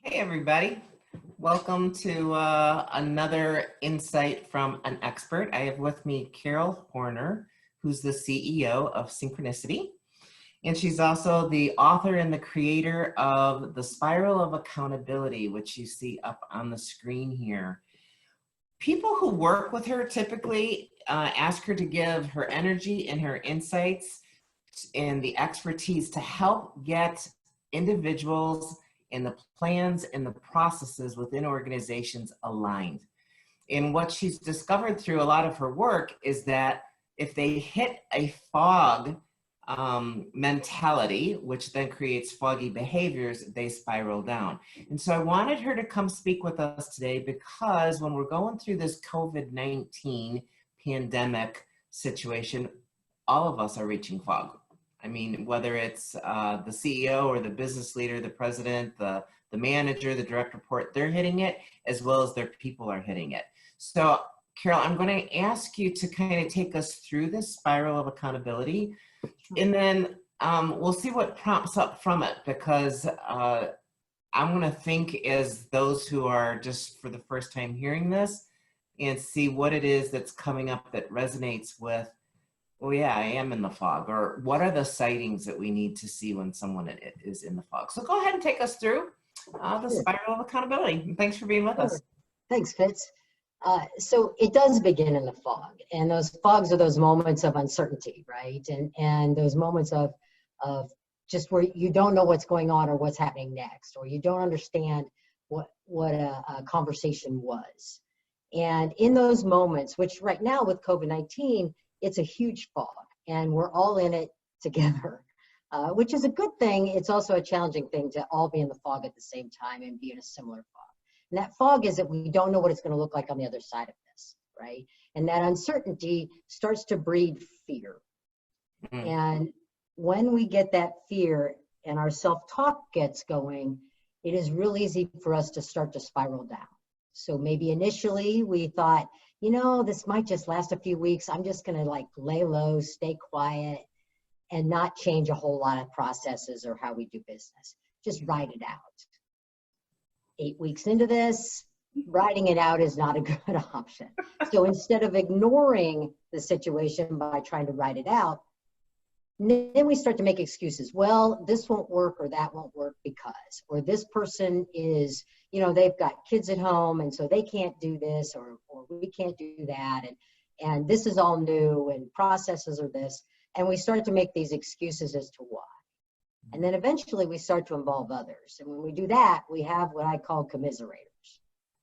Hey everybody, welcome to another insight from an expert. I have with me Carol Horner, who's the CEO of Synchronicity, and she's also the author and the creator of The Spiral of Accountability, which you see up on the screen here. People who work with her typically ask her to give her energy and her insights and the expertise to help get individuals and the plans and the processes within organizations aligned. And what she's discovered through a lot of her work is that if they hit a fog mentality, which then creates foggy behaviors, they spiral down. And so I wanted her to come speak with us today because when we're going through this COVID-19 pandemic situation, all of us are reaching fog. I mean, whether it's the CEO or the business leader, the president, the manager, the direct report, they're hitting it as well as their people are hitting it. So Carol, I'm going to ask you to kind of take us through this spiral of accountability, and then we'll see what prompts up from it, because I'm going to think as those who are just for the first time hearing this and see what it is that's coming up that resonates with, oh yeah, I am in the fog, or what are the sightings that we need to see when someone is in the fog. So go ahead and take us through the spiral of accountability. And thanks for being with us. Thanks, Fitz. So it does begin in the fog, and those fogs are those moments of uncertainty, right? And those moments of just where you don't know what's going on or what's happening next, or you don't understand what a conversation was. And in those moments, which right now with COVID-19, it's a huge fog, and we're all in it together, which is a good thing. It's also a challenging thing to all be in the fog at the same time and be in a similar fog. And that fog is that we don't know what it's going to look like on the other side of this, right? And that uncertainty starts to breed fear. Mm-hmm. And when we get that fear and our self-talk gets going, it is real easy for us to start to spiral down. So maybe initially we thought, you know, this might just last a few weeks. I'm just going to like lay low, stay quiet, and not change a whole lot of processes or how we do business. Just ride it out. 8 weeks into this, riding it out is not a good option. So instead of ignoring the situation by trying to ride it out, then we start to make excuses. Well, this won't work, or that won't work because, or this person is, you know, they've got kids at home and so they can't do this, or we can't do that. And this is all new and processes are this. And we start to make these excuses as to why. And then eventually we start to involve others. And when we do that, we have what I call commiserators,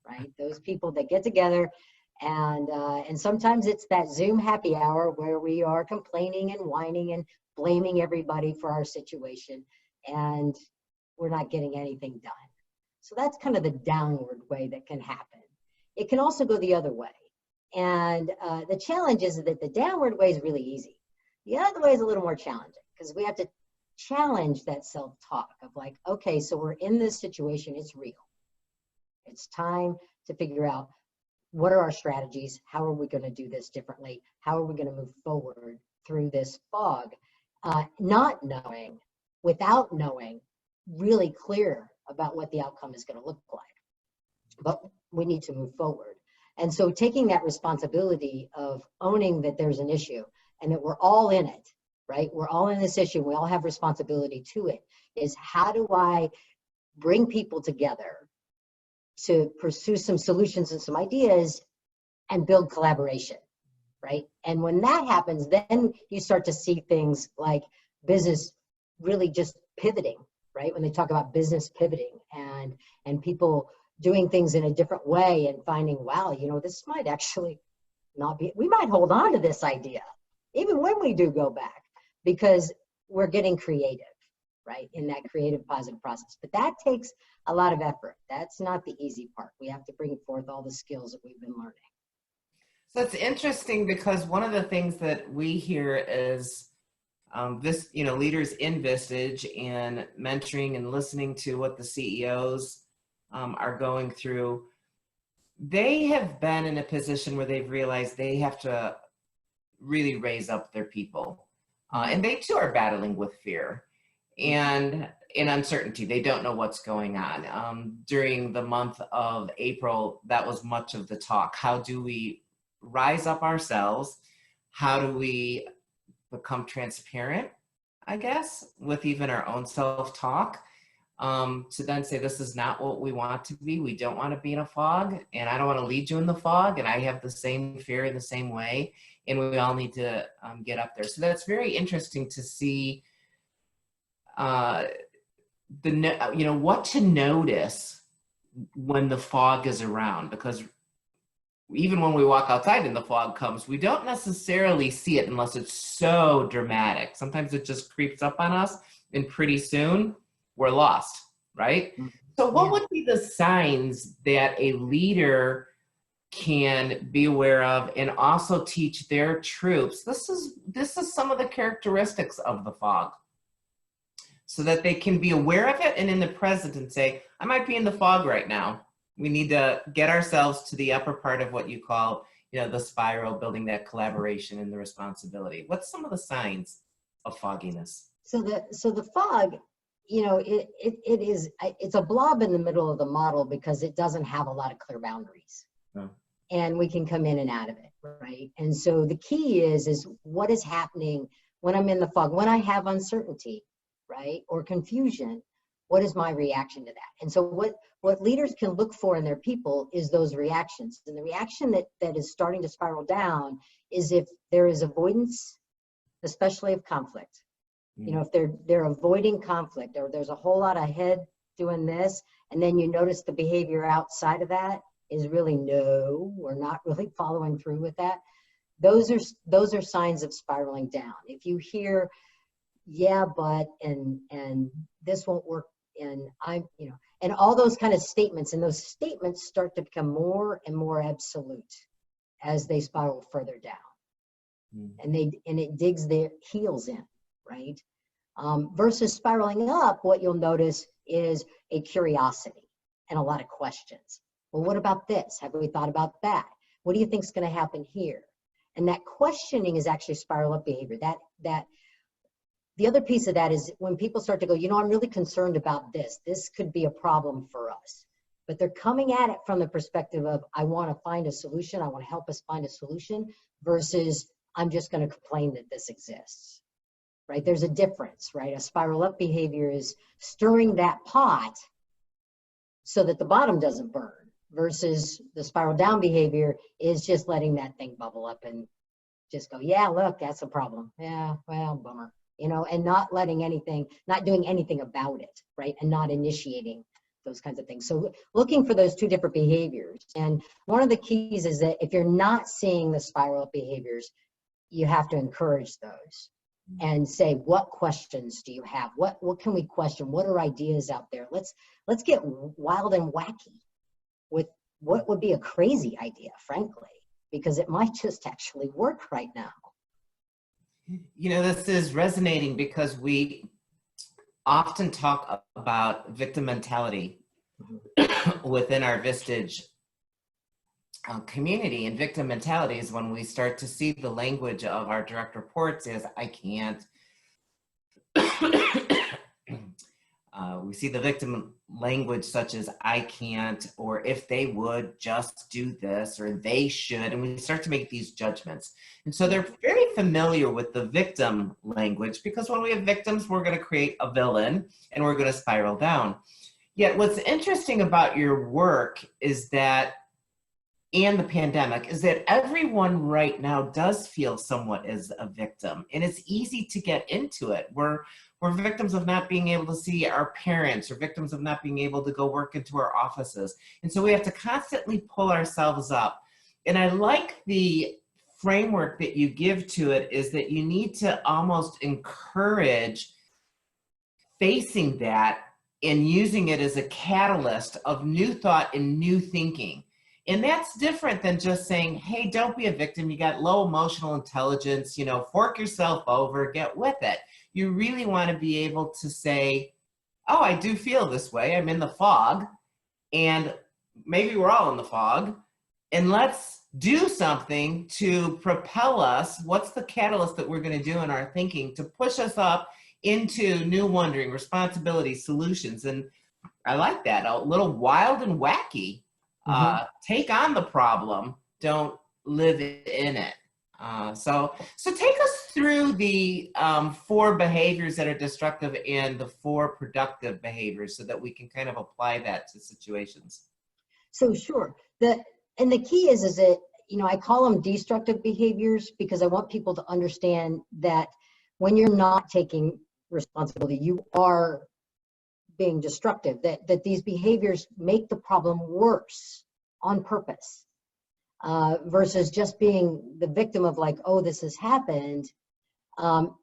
right? Those people that get together and sometimes it's that Zoom happy hour where we are complaining and whining and blaming everybody for our situation, and we're not getting anything done. So that's kind of the downward way that can happen. It can also go the other way. And the challenge is that the downward way is really easy. The other way is a little more challenging because we have to challenge that self-talk of like, okay, so we're in this situation, it's real. It's time to figure out what are our strategies, how are we going to do this differently, how are we going to move forward through this fog, not knowing, without knowing, really clear about what the outcome is going to look like. But we need to move forward. And so taking that responsibility of owning that there's an issue and that we're all in it, right? We're all in this issue. We all have responsibility to it. Is how do I bring people together to pursue some solutions and some ideas and build collaboration, right? And when that happens, then you start to see things like business really just pivoting, right? When they talk about business pivoting and people doing things in a different way and finding, wow, you know, this might actually not be, we might hold on to this idea, even when we do go back, because we're getting creative, right? In that creative, positive process. But that takes a lot of effort. That's not the easy part. We have to bring forth all the skills that we've been learning. So it's interesting because one of the things that we hear is this, you know, leaders in Vistage and mentoring and listening to what the CEOs are going through. They have been in a position where they've realized they have to really raise up their people. And they too are battling with fear. And in uncertainty. They don't know what's going on. During the month of April, that was much of the talk. How do we rise up ourselves? How do we become transparent, I guess, with even our own self-talk? To then say, this is not what we want to be. We don't want to be in a fog, and I don't want to lead you in the fog, and I have the same fear in the same way, and we all need to get up there. So that's very interesting to see what to notice when the fog is around, because even when we walk outside and the fog comes, we don't necessarily see it unless it's so dramatic. Sometimes it just creeps up on us, and pretty soon we're lost, right? So what would be the signs that a leader can be aware of and also teach their troops? This is some of the characteristics of the fog, so that they can be aware of it and in the present and say, I might be in the fog right now. We need to get ourselves to the upper part of what you call, the spiral, building that collaboration and the responsibility. What's some of the signs of fogginess? So the fog, it's a blob in the middle of the model because it doesn't have a lot of clear boundaries. Oh. And we can come in and out of it, right? And so the key is what is happening when I'm in the fog, when I have uncertainty, right, or confusion. What is my reaction to that? And so what leaders can look for in their people is those reactions. And the reaction that is starting to spiral down is if there is avoidance, especially of conflict. If they're avoiding conflict, or there's a whole lot of head doing this, and then you notice the behavior outside of that is really no, we're not really following through with that. Those are signs of spiraling down. If you hear, yeah, but, and this won't work, and and all those kind of statements, and those statements start to become more and more absolute as they spiral further down. And it digs their heels in, right? Versus spiraling up, what you'll notice is a curiosity and a lot of questions. Well, what about this? Have we thought about that? What do you think is going to happen here? And that questioning is actually spiral up behavior. That the other piece of that is when people start to go, I'm really concerned about this. This could be a problem for us. But they're coming at it from the perspective of, I want to find a solution. I want to help us find a solution, versus I'm just going to complain that this exists, right? There's a difference, right? A spiral up behavior is stirring that pot so that the bottom doesn't burn, versus the spiral down behavior is just letting that thing bubble up and just go, yeah, look, that's a problem. Yeah, well, bummer. And not letting anything, not doing anything about it, right? And not initiating those kinds of things. So looking for those two different behaviors. And one of the keys is that if you're not seeing the spiral up behaviors, you have to encourage those and say, what questions do you have? What can we question? What are ideas out there? Let's get wild and wacky with what would be a crazy idea, frankly, because it might just actually work right now. This is resonating because we often talk about victim mentality within our Vistage community. And victim mentality is when we start to see the language of our direct reports is, I can't. We see the victim language such as, I can't, or if they would just do this, or they should, and we start to make these judgments. And so they're very familiar with the victim language, because when we have victims, we're going to create a villain and we're going to spiral down. Yet what's interesting about your work is that, and the pandemic, is that everyone right now does feel somewhat as a victim, and it's easy to get into it. We're victims of not being able to see our parents, or victims of not being able to go work into our offices. And so we have to constantly pull ourselves up. And I like the framework that you give to it, is that you need to almost encourage facing that and using it as a catalyst of new thought and new thinking. And that's different than just saying, hey, don't be a victim. You got low emotional intelligence, fork yourself over, get with it. You really want to be able to say, oh, I do feel this way. I'm in the fog, and maybe we're all in the fog, and let's do something to propel us. What's the catalyst that we're going to do in our thinking to push us up into new wondering, responsibility, solutions. And I like that. A little wild and wacky. Take on the problem, don't live in it. So take us through the 4 behaviors that are destructive and the 4 productive behaviors so that we can kind of apply that to situations. So sure. And the key is that, you know, I call them destructive behaviors because I want people to understand that when you're not taking responsibility, you are being destructive, that these behaviors make the problem worse on purpose, versus just being the victim of like, oh, this has happened.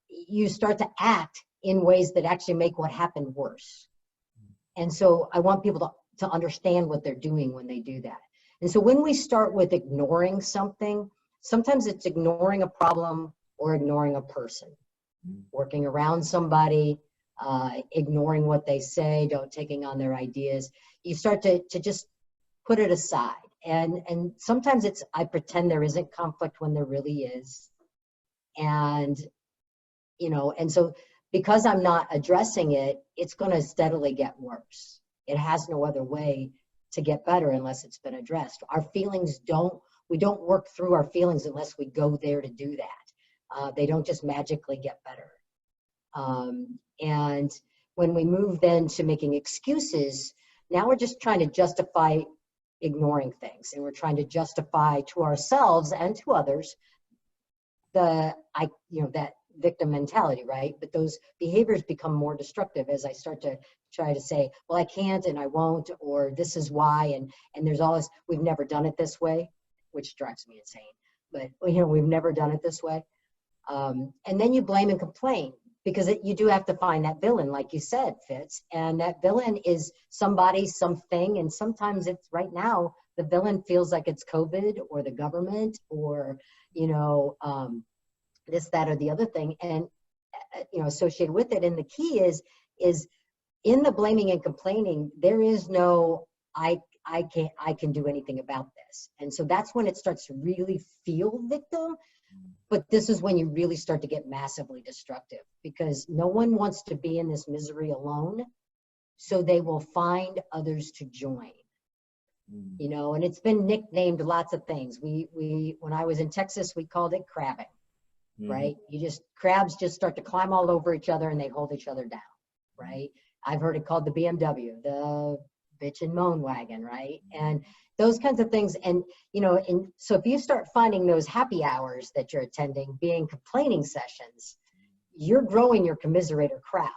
You start to act in ways that actually make what happened worse. And so I want people to understand what they're doing when they do that. And so when we start with ignoring something, sometimes it's ignoring a problem or ignoring a person, working around somebody, ignoring what they say, don't taking on their ideas. You start to just put it aside. And sometimes it's, I pretend there isn't conflict when there really is. And, you know, and so because I'm not addressing it, it's going to steadily get worse. It has no other way to get better unless it's been addressed. Our feelings we don't work through our feelings unless we go there to do that. They don't just magically get better. And when we move then to making excuses, now we're just trying to justify ignoring things, and we're trying to justify to ourselves and to others that victim mentality, right? But those behaviors become more destructive as I start to try to say, well, I can't and I won't, or this is why, and there's all this, we've never done it this way, which drives me insane. But you know, we've never done it this way. And then you blame and complain, because you do have to find that villain, like you said, Fitz. And that villain is somebody, something, and sometimes it's right now, the villain feels like it's COVID or the government or, you know, this, that, or the other thing, and, you know, associated with it. And the key is in the blaming and complaining, there is no, I can do anything about this. And so that's when it starts to really feel victim. But this is when you really start to get massively destructive, because no one wants to be in this misery alone. So they will find others to join, you know, and it's been nicknamed lots of things. When I was in Texas, we called it crabbing, right? Crabs just start to climb all over each other and they hold each other down, right? I've heard it called the BMW, the bitch and moan wagon, right? And those kinds of things. And, you know, and so if you start finding those happy hours that you're attending being complaining sessions, you're growing your commiserator crowd.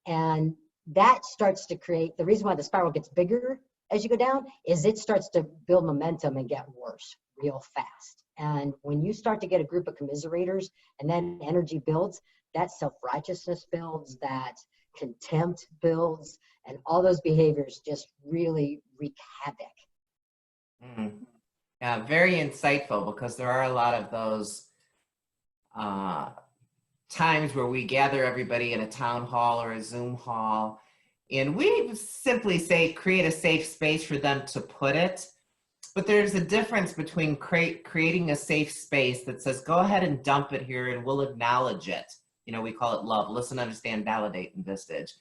And that starts to create, the reason why the spiral gets bigger as you go down is it starts to build momentum and get worse real fast. And when you start to get a group of commiserators and then energy builds, that self-righteousness builds, that contempt builds, and all those behaviors just really wreak havoc. Yeah, very insightful, because there are a lot of those times where we gather everybody in a town hall or a Zoom hall, and we simply say create a safe space for them to put it. But there's a difference between creating a safe space that says, go ahead and dump it here and we'll acknowledge it. You know, we call it love, listen, understand, validate, and Vistage.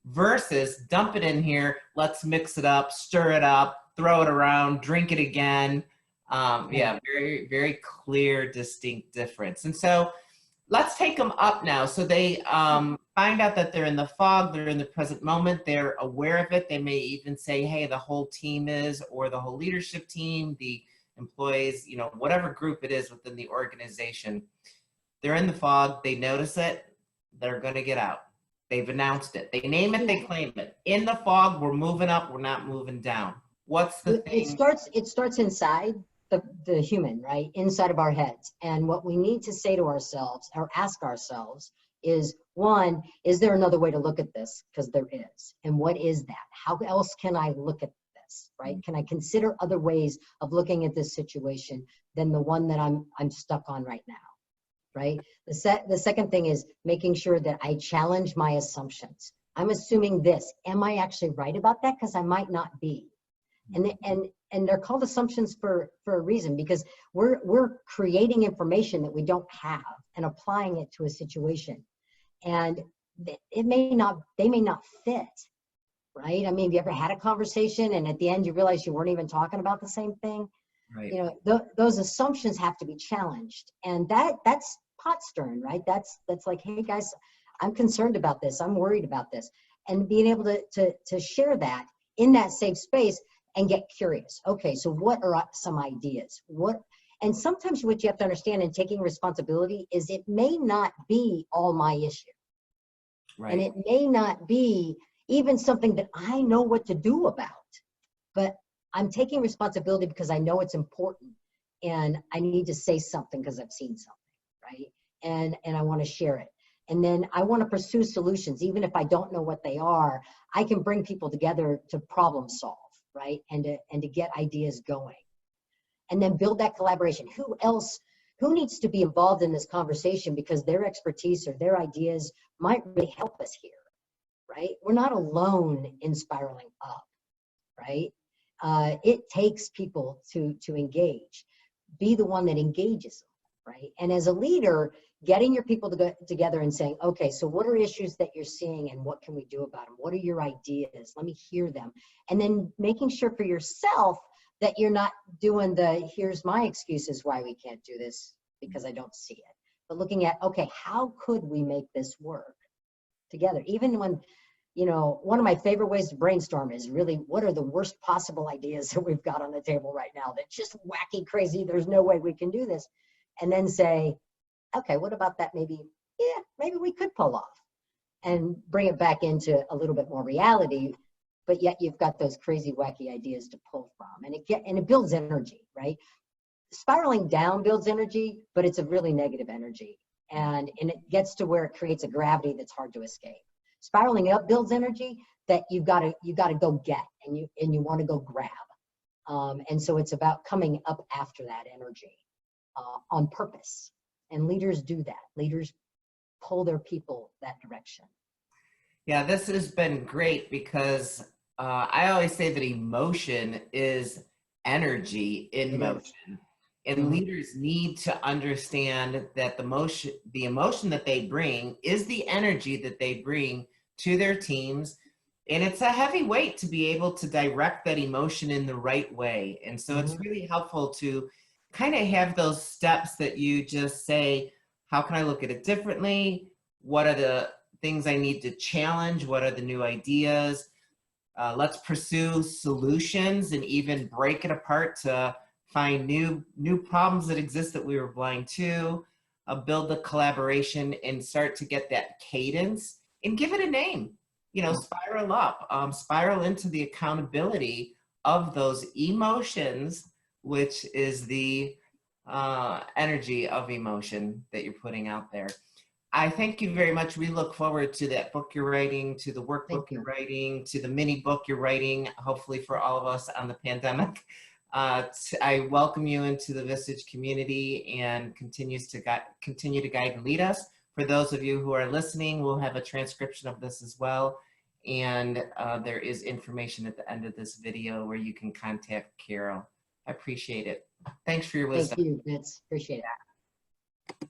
Versus dump it in here, let's mix it up, stir it up, throw it around, drink it again. Yeah, very, very clear, distinct difference. And so let's take them up now. So they find out that they're in the fog, they're in the present moment, they're aware of it. They may even say, hey, the whole team is, or the whole leadership team, the employees, you know, whatever group it is within the organization. They're in the fog, they notice it, they're gonna get out. They've announced it. They name it, they claim it. In the fog, we're moving up, we're not moving down. What's the thing? It starts inside the human, right? Inside of our heads. And what we need to say to ourselves or ask ourselves is, one, is there another way to look at this? Because there is. And what is that? How else can I look at this, right? Can I consider other ways of looking at this situation than the one that I'm stuck on right now? Right? The second thing is making sure that I challenge my assumptions. I'm assuming this. Am I actually right about that? Because I might not be. And they're called assumptions for a reason, because we're creating information that we don't have and applying it to a situation. And they may not fit, right? I mean, have you ever had a conversation and at the end you realize you weren't even talking about the same thing? Right. You know, those assumptions have to be challenged, and that's pot stirring, right? That's like, hey guys, I'm concerned about this, I'm worried about this, and being able to share that in that safe space and get curious. Okay, so what are some ideas? And sometimes what you have to understand in taking responsibility is it may not be all my issue. Right. And it may not be even something that I know what to do about, but I'm taking responsibility because I know it's important and I need to say something because I've seen something, right? And I want to share it. And then I want to pursue solutions. Even if I don't know what they are, I can bring people together to problem solve, right? And to get ideas going. And then build that collaboration. Who needs to be involved in this conversation because their expertise or their ideas might really help us here, right? We're not alone in spiraling up, right? It takes people to engage. Be the one that engages them, right? And as a leader, getting your people to go together and saying, okay, so what are issues that you're seeing and what can we do about them? What are your ideas? Let me hear them. And then making sure for yourself that you're not doing here's my excuses why we can't do this because I don't see it. But looking at, okay, how could we make this work together? Even when, you know, one of my favorite ways to brainstorm is really what are the worst possible ideas that we've got on the table right now that's just wacky, crazy, there's no way we can do this. And then say, okay, what about that? Maybe we could pull off and bring it back into a little bit more reality, but yet you've got those crazy, wacky ideas to pull from. And it builds energy, right? Spiraling down builds energy, but it's a really negative energy. And it gets to where it creates a gravity that's hard to escape. Spiraling up builds energy that you gotta go get and you want to go grab. And so it's about coming up after that energy on purpose. And leaders do that. Leaders pull their people that direction. Yeah, this has been great because I always say that emotion is energy in motion. And leaders need to understand that the emotion that they bring is the energy that they bring to their teams. And it's a heavy weight to be able to direct that emotion in the right way. And so it's really helpful to kind of have those steps that you just say, how can I look at it differently? What are the things I need to challenge? What are the new ideas? Let's pursue solutions and even break it apart to find new problems that exist that we were blind to, build the collaboration and start to get that cadence and give it a name, you know, spiral up, spiral into the accountability of those emotions, which is the energy of emotion that you're putting out there. I thank you very much. We look forward to that book you're writing, to the workbook you're writing, to the mini book you're writing, hopefully for all of us on the pandemic. I welcome you into the Vistage community and continue to guide and lead us. For those of you who are listening, we'll have a transcription of this as well. And there is information at the end of this video where you can contact Carol. I appreciate it. Thanks for your wisdom. Thank you, Fitz. Appreciate it.